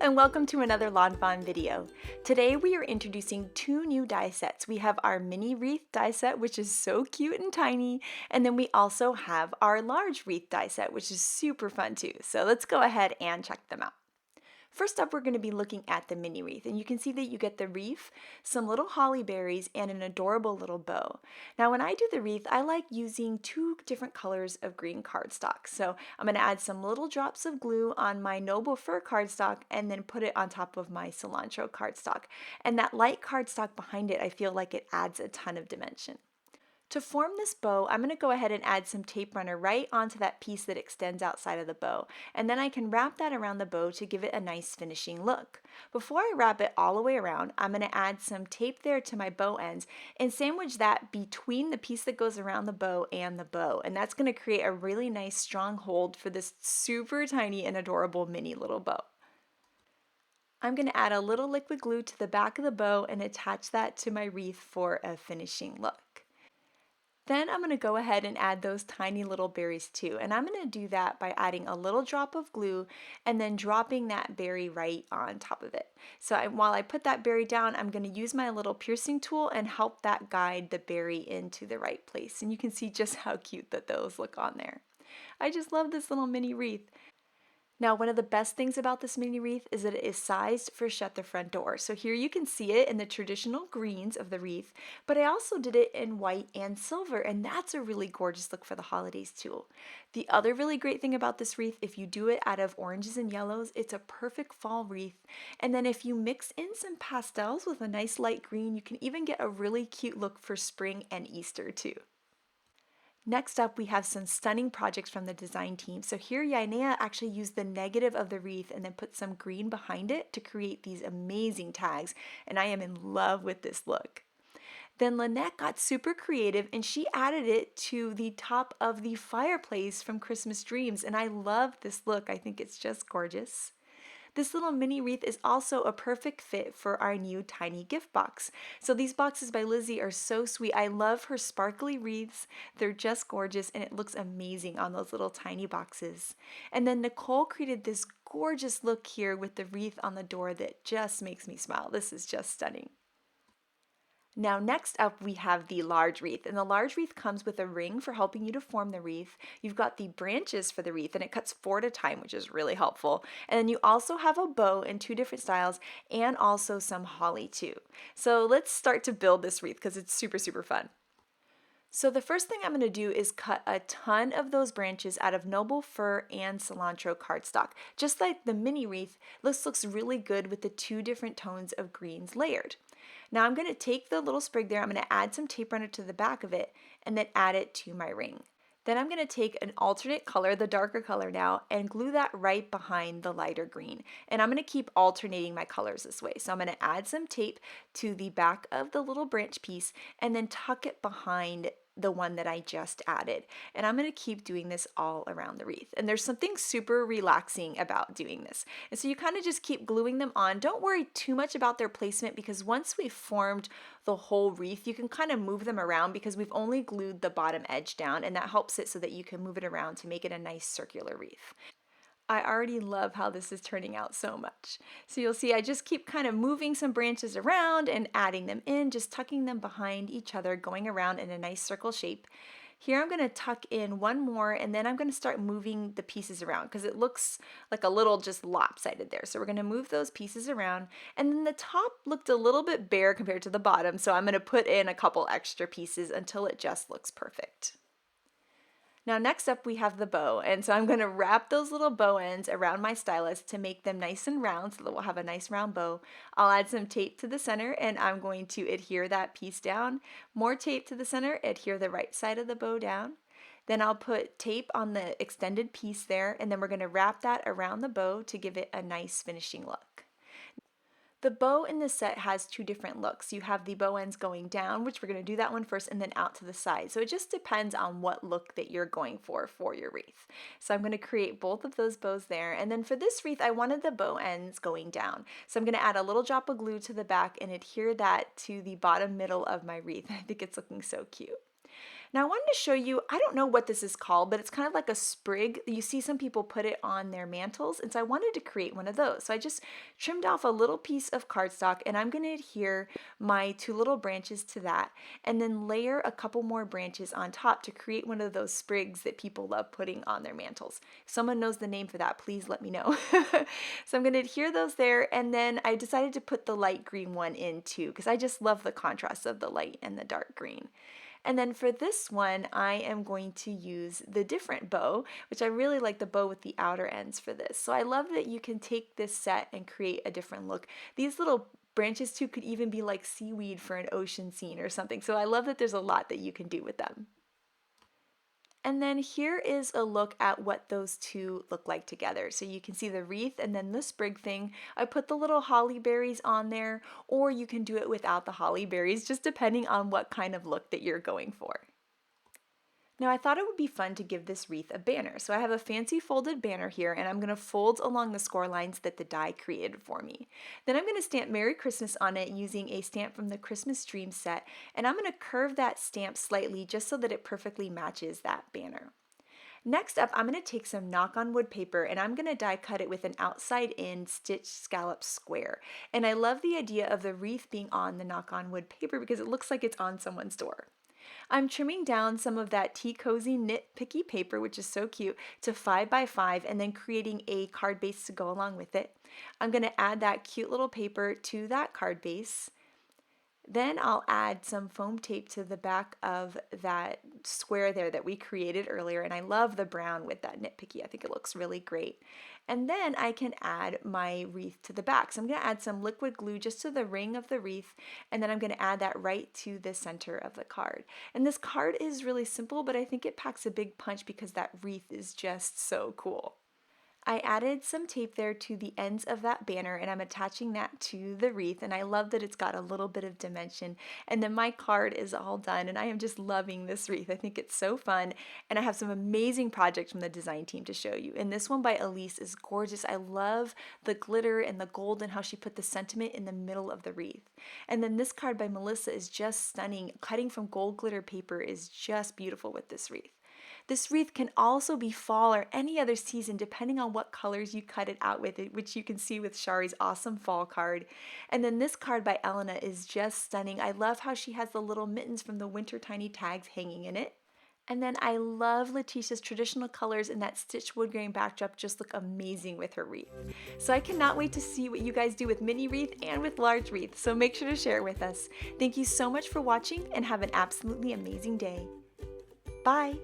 and welcome to another lawnfawn video. Today we are introducing two new die sets. We have our mini wreath die set, which is so cute and tiny, and then we also have our large wreath die set, which is super fun too. So let's go ahead and check them out. First up, we're going to be looking at the mini wreath, and you can see that you get the wreath, some little holly berries, and an adorable little bow. Now, when I do the wreath, I like using two different colors of green cardstock. So I'm going to add some little drops of glue on my Noble Fir cardstock and then put it on top of my Cilantro cardstock. And that light cardstock behind it, I feel like it adds a ton of dimension. To form this bow, I'm going to go ahead and add some tape runner right onto that piece that extends outside of the bow, and then I can wrap that around the bow to give it a nice finishing look. Before I wrap it all the way around, I'm going to add some tape there to my bow ends and sandwich that between the piece that goes around the bow, and that's going to create a really nice strong hold for this super tiny and adorable mini little bow. I'm going to add a little liquid glue to the back of the bow and attach that to my wreath for a finishing look. Then I'm going to go ahead and add those tiny little berries too, and I'm going to do that by adding a little drop of glue and then dropping that berry right on top of it. So while I put that berry down, I'm going to use my little piercing tool and help that guide the berry into the right place, and you can see just how cute that those look on there. I just love this little mini wreath. Now, one of the best things about this mini wreath is that it is sized for shut the front door. So here you can see it in the traditional greens of the wreath, but I also did it in white and silver, and that's a really gorgeous look for the holidays too. The other really great thing about this wreath, if you do it out of oranges and yellows, it's a perfect fall wreath. And then if you mix in some pastels with a nice light green, you can even get a really cute look for spring and Easter too. Next up, we have some stunning projects from the design team. So here, Yainea actually used the negative of the wreath and then put some green behind it to create these amazing tags, and I am in love with this look. Then Lynette got super creative and she added it to the top of the fireplace from Christmas Dreams, and I love this look. I think it's just gorgeous. This little mini wreath is also a perfect fit for our new tiny gift box. So these boxes by Lizzie are so sweet. I love her sparkly wreaths. They're just gorgeous and it looks amazing on those little tiny boxes. And then Nicole created this gorgeous look here with the wreath on the door that just makes me smile. This is just stunning. Now next up we have the large wreath, and the large wreath comes with a ring for helping you to form the wreath. You've got the branches for the wreath and it cuts 4 at a time, which is really helpful. And then you also have a bow in 2 different styles and also some holly too. So let's start to build this wreath because it's super fun. So the first thing I'm going to do is cut a ton of those branches out of Noble Fir and Cilantro cardstock. Just like the mini wreath, this looks really good with the 2 different tones of greens layered. Now I'm going to take the little sprig there, I'm going to add some tape runner to the back of it, and then add it to my ring. Then I'm going to take an alternate color, the darker color now, and glue that right behind the lighter green. And I'm going to keep alternating my colors this way. So I'm going to add some tape to the back of the little branch piece and then tuck it behind the one that I just added. And I'm going to keep doing this all around the wreath. And there's something super relaxing about doing this. And so you kind of just keep gluing them on. Don't worry too much about their placement because once we've formed the whole wreath, you can kind of move them around because we've only glued the bottom edge down, and that helps it so that you can move it around to make it a nice circular wreath. I already love how this is turning out so much. So you'll see I just keep kind of moving some branches around and adding them in, just tucking them behind each other, going around in a nice circle shape. Here I'm going to tuck in one more, and then I'm going to start moving the pieces around because it looks like a little just lopsided there. So we're going to move those pieces around, and then the top looked a little bit bare compared to the bottom, so I'm going to put in a couple extra pieces until it just looks perfect. Now next up we have the bow, and so I'm going to wrap those little bow ends around my stylus to make them nice and round so that we'll have a nice round bow. I'll add some tape to the center and I'm going to adhere that piece down. More tape to the center, adhere the right side of the bow down. Then I'll put tape on the extended piece there, and then we're going to wrap that around the bow to give it a nice finishing look. The bow in this set has 2 different looks. You have the bow ends going down, which we're going to do that one first, and then out to the side. So it just depends on what look that you're going for your wreath. So I'm going to create both of those bows there. And then for this wreath, I wanted the bow ends going down. So I'm going to add a little drop of glue to the back and adhere that to the bottom middle of my wreath. I think it's looking so cute. Now I wanted to show you, I don't know what this is called, but it's kind of like a sprig. You see some people put it on their mantles, and so I wanted to create one of those. So I just trimmed off a little piece of cardstock, and I'm going to adhere my 2 little branches to that, and then layer a couple more branches on top to create one of those sprigs that people love putting on their mantles. If someone knows the name for that, please let me know. So I'm going to adhere those there, and then I decided to put the light green one in too, because I just love the contrast of the light and the dark green. And then for this one, I am going to use the different bow, which I really like the bow with the outer ends for this. So I love that you can take this set and create a different look. These little branches too could even be like seaweed for an ocean scene or something. So I love that there's a lot that you can do with them. And then here is a look at what those two look like together. So you can see the wreath and then the sprig thing. I put the little holly berries on there, or you can do it without the holly berries, just depending on what kind of look that you're going for. Now I thought it would be fun to give this wreath a banner. So I have a fancy folded banner here, and I'm going to fold along the score lines that the die created for me. Then I'm going to stamp Merry Christmas on it using a stamp from the Christmas Dream set, and I'm going to curve that stamp slightly just so that it perfectly matches that banner. Next up, I'm going to take some knock-on-wood paper, and I'm going to die cut it with an outside-in stitched scallop square. And I love the idea of the wreath being on the knock-on-wood paper because it looks like it's on someone's door. I'm trimming down some of that Tea Cozy knit picky paper, which is so cute, to 5x5, and then creating a card base to go along with it. I'm going to add that cute little paper to that card base. Then I'll add some foam tape to the back of that square there that we created earlier, and I love the brown with that nitpicky. I think it looks really great. And then I can add my wreath to the back. So I'm going to add some liquid glue just to the ring of the wreath, and then I'm going to add that right to the center of the card. And this card is really simple, but I think it packs a big punch because that wreath is just so cool. I added some tape there to the ends of that banner, and I'm attaching that to the wreath, and I love that it's got a little bit of dimension. And then my card is all done, and I am just loving this wreath. I think it's so fun, and I have some amazing projects from the design team to show you. And this one by Elise is gorgeous. I love the glitter and the gold and how she put the sentiment in the middle of the wreath. And then this card by Melissa is just stunning. Cutting from gold glitter paper is just beautiful with this wreath. This wreath can also be fall or any other season depending on what colors you cut it out with, which you can see with Shari's awesome fall card. And then this card by Elena is just stunning. I love how she has the little mittens from the winter tiny tags hanging in it. And then I love Letitia's traditional colors, and that stitched wood grain backdrop just look amazing with her wreath. So I cannot wait to see what you guys do with mini wreath and with large wreath, so make sure to share it with us. Thank you so much for watching, and have an absolutely amazing day. Bye!